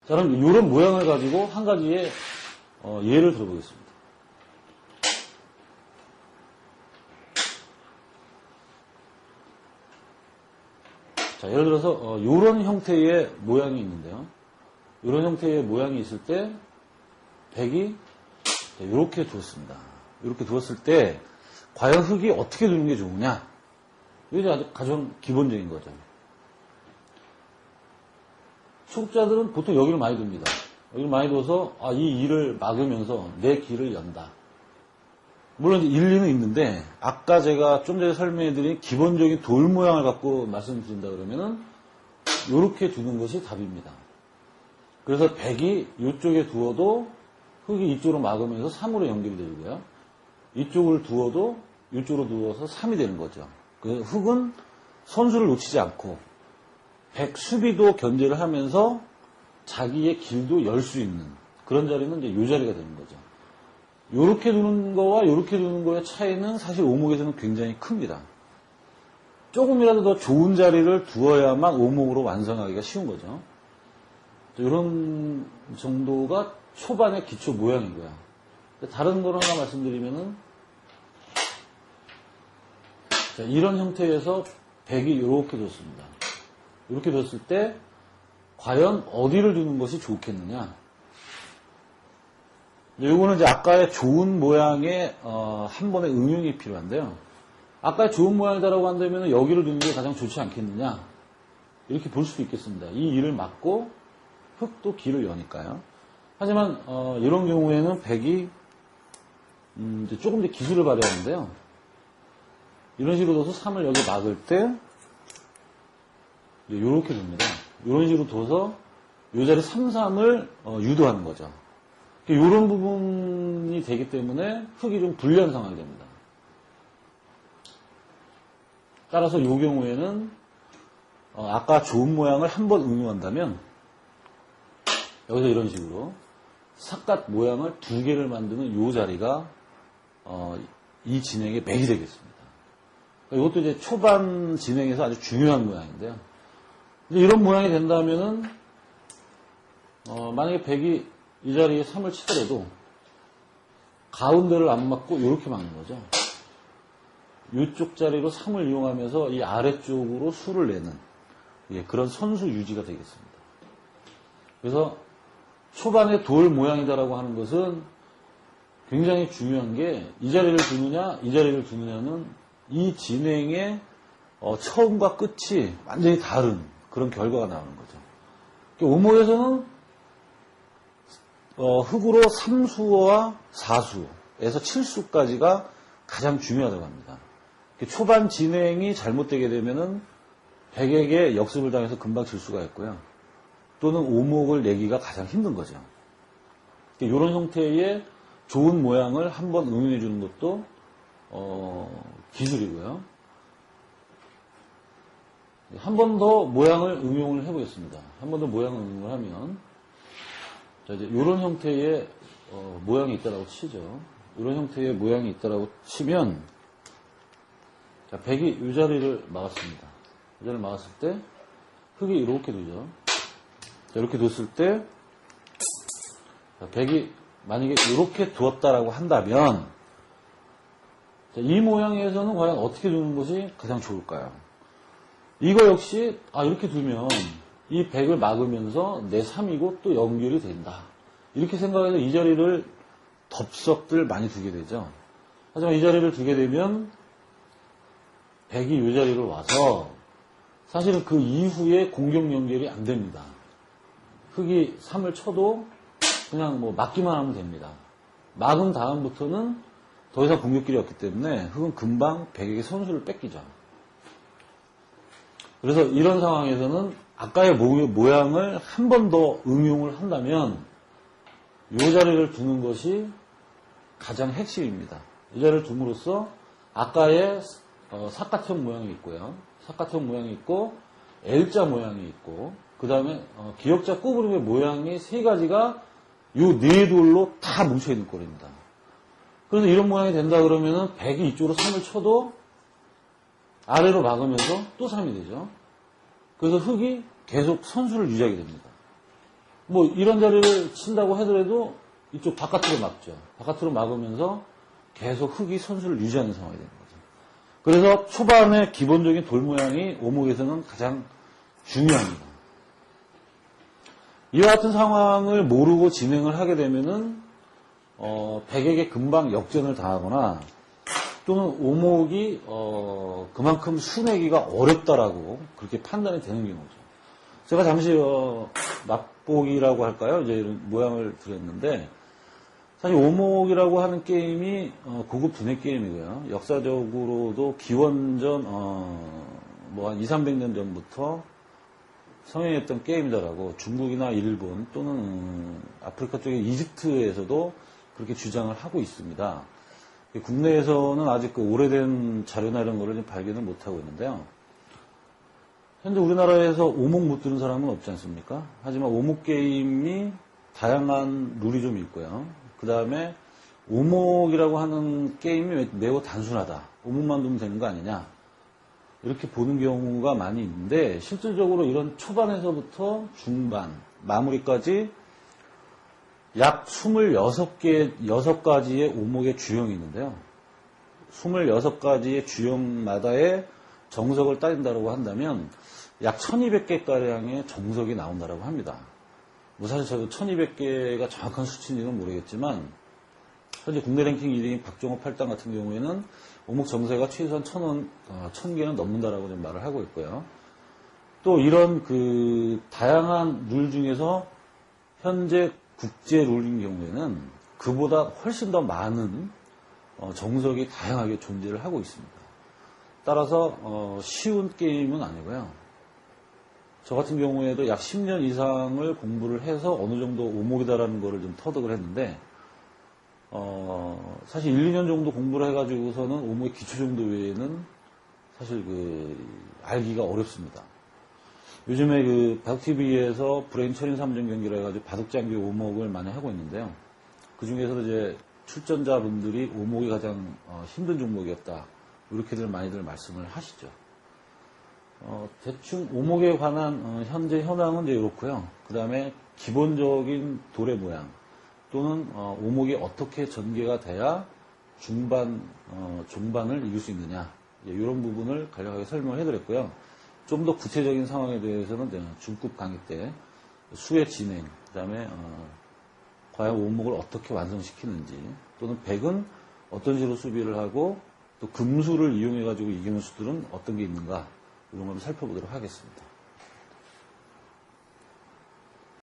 자, 그럼 이런 모양을 가지고 한 가지의 예를 들어보겠습니다. 자, 예를 들어서 이런 형태의 모양이 있는데요. 이런 형태의 모양이 있을 때 백이 이렇게 두었습니다. 이렇게 두었을 때 과연 흙이 어떻게 두는 게 좋으냐? 이게 아주 가장 기본적인 거죠. 초급자들은 보통 여기를 많이 둡니다. 여기를 많이 둬서 이 일을 막으면서 내 길을 연다. 물론 일리는 있는데 아까 제가 좀 전에 설명해드린 기본적인 돌 모양을 갖고 말씀드린다 그러면은 이렇게 두는 것이 답입니다. 그래서 백이 이쪽에 두어도 흙이 이쪽으로 막으면서 3으로 연결이 되고요. 이쪽을 두어도 이쪽으로 두어서 3이 되는 거죠. 그 흙은 선수를 놓치지 않고 백 수비도 견제를 하면서 자기의 길도 열 수 있는 그런 자리는 이제 이 자리가 되는 거죠. 요렇게 두는 거와 요렇게 두는 거의 차이는 사실 오목에서는 굉장히 큽니다. 조금이라도 더 좋은 자리를 두어야만 오목으로 완성하기가 쉬운 거죠. 이런 정도가 초반의 기초 모양이고요. 다른 걸 하나 말씀드리면은, 자, 이런 형태에서 백이 이렇게 뒀습니다. 이렇게 뒀을 때, 과연 어디를 두는 것이 좋겠느냐. 요거는 이제 아까의 좋은 모양의, 한 번의 응용이 필요한데요. 아까 좋은 모양이다라고 한다면 여기를 두는 게 가장 좋지 않겠느냐. 이렇게 볼 수도 있겠습니다. 이 일을 막고 흙도 길을 여니까요. 하지만 이런 경우에는 백이 이제 조금 더 기술을 발휘하는데요. 이런 식으로 둬서 3을 여기 막을 때 이렇게 됩니다. 이런 식으로 둬서 이 자리 3, 3을 유도하는 거죠. 이런 부분이 되기 때문에 흙이 좀 불리한 상황이 됩니다. 따라서 이 경우에는 아까 좋은 모양을 한번 응용한다면 여기서 이런 식으로 삿갓 모양을 2개를 만드는 이 자리가 이 진행의 맥이 되겠습니다. 이것도 이제 초반 진행에서 아주 중요한 모양인데요. 이런 모양이 된다면은 만약에 백이 이 자리에 3을 치더라도 가운데를 안 막고 이렇게 막는 거죠. 이쪽 자리로 3을 이용하면서 이 아래쪽으로 수를 내는 그런 선수 유지가 되겠습니다. 그래서 초반에 돌 모양이다라고 하는 것은 굉장히 중요한 게 이 자리를 두느냐 이 자리를 두느냐는 이 진행의 처음과 끝이 완전히 다른 그런 결과가 나오는 거죠. 오목에서는 흙으로 3수와 4수에서 7수까지가 가장 중요하다고 합니다. 초반 진행이 잘못되게 되면은 백에게 역습을 당해서 금방 질 수가 있고요. 또는 오목을 내기가 가장 힘든 거죠. 이런 형태의 좋은 모양을 한번 응용해 주는 것도 기술이고요. 한 번 더 모양을 응용을 해보겠습니다. 한 번 더 모양을 응용을 하면 자, 이제 이런 형태의 모양이 있다라고 치죠. 이런 형태의 모양이 있다라고 치면 자, 백이 이 자리를 막았습니다. 이 자리를 막았을 때 흙이 이렇게 두죠. 자, 이렇게 뒀을 때 자, 백이 만약에 이렇게 두었다라고 한다면 자, 이 모양에서는 과연 어떻게 두는 것이 가장 좋을까요? 이거 역시 이렇게 두면 이 백을 막으면서 내 3이고 또 연결이 된다. 이렇게 생각해서 이 자리를 덥석들 많이 두게 되죠. 하지만 이 자리를 두게 되면 백이 이 자리로 와서 사실은 그 이후에 공격 연결이 안 됩니다. 흙이 3을 쳐도 그냥 뭐 막기만 하면 됩니다. 막은 다음부터는 더 이상 공격길이 없기 때문에 흙은 금방 백에게 선수를 뺏기죠. 그래서 이런 상황에서는 아까의 모양을 한 번 더 응용을 한다면 이 자리를 두는 것이 가장 핵심입니다. 이 자리를 둠으로써 아까의 삿갓형 모양이 있고요. 삿갓형 모양이 있고 L자 모양이 있고 그 다음에 기역자 꼬부름의 모양이 세 가지가 이 네 돌로 다 뭉쳐있는 꼴입니다. 그래서 이런 모양이 된다 그러면은 백이 이쪽으로 3을 쳐도 아래로 막으면서 또 3이 되죠. 그래서 흙이 계속 선수를 유지하게 됩니다. 뭐 이런 자리를 친다고 하더라도 이쪽 바깥으로 막죠. 바깥으로 막으면서 계속 흙이 선수를 유지하는 상황이 되는 거죠. 그래서 초반에 기본적인 돌 모양이 오목에서는 가장 중요합니다. 이와 같은 상황을 모르고 진행을 하게 되면은 백에게 금방 역전을 당하거나 또는 오목이 그만큼 수내기가 어렵다라고 그렇게 판단이 되는 경우죠. 제가 잠시 맛보기라고 할까요? 이제 이런 모양을 드렸는데 사실 오목이라고 하는 게임이 고급 두뇌 게임이고요. 역사적으로도 기원전 뭐 한 200~300년 전부터 성행했던 게임이다라고 중국이나 일본 또는 아프리카 쪽의 이집트에서도 그렇게 주장을 하고 있습니다. 국내에서는 아직 그 오래된 자료나 이런 거를 좀 발견을 못하고 있는데요. 현재 우리나라에서 오목 못 들은 사람은 없지 않습니까? 하지만 오목 게임이 다양한 룰이 좀 있고요. 그 다음에 오목이라고 하는 게임이 매우 단순하다. 오목만 두면 되는 거 아니냐. 이렇게 보는 경우가 많이 있는데 실질적으로 이런 초반에서부터 중반, 마무리까지 약 6가지의 오목의 주형이 있는데요. 26가지의 주형마다의 정석을 따진다고 한다면 약 1200개가량의 정석이 나온다고 합니다. 뭐 사실 저도 1200개가 정확한 수치인지는 모르겠지만 현재 국내 랭킹 1위인 박종호 8단 같은 경우에는 오목 정세가 최소한 1000개는 넘는다라고 좀 말을 하고 있고요. 또 이런 그 다양한 룰 중에서 현재 국제 룰인 경우에는 그보다 훨씬 더 많은 정석이 다양하게 존재를 하고 있습니다. 따라서 쉬운 게임은 아니고요. 저 같은 경우에도 약 10년 이상을 공부를 해서 어느 정도 오목이다라는 거를 좀 터득을 했는데 사실 1, 2년 정도 공부를 해가지고서는 오목의 기초 정도 외에는 사실 알기가 어렵습니다. 요즘에 바둑TV에서 브레인 철인 3전 경기를 해가지고 바둑장기 오목을 많이 하고 있는데요. 그 중에서도 이제 출전자분들이 오목이 가장 힘든 종목이었다. 이렇게들 많이들 말씀을 하시죠. 대충 오목에 관한 현재 현황은 이제 이렇고요. 그 다음에 기본적인 돌의 모양 또는 오목이 어떻게 전개가 돼야 종반을 이길 수 있느냐 이런 부분을 간략하게 설명을 해드렸고요. 좀 더 구체적인 상황에 대해서는 중급 강의 때 수의 진행, 그 다음에 과연 오목을 어떻게 완성시키는지 또는 백은 어떤 식으로 수비를 하고 또 금수를 이용해가지고 이기는 수들은 어떤 게 있는가 이런 걸 살펴보도록 하겠습니다.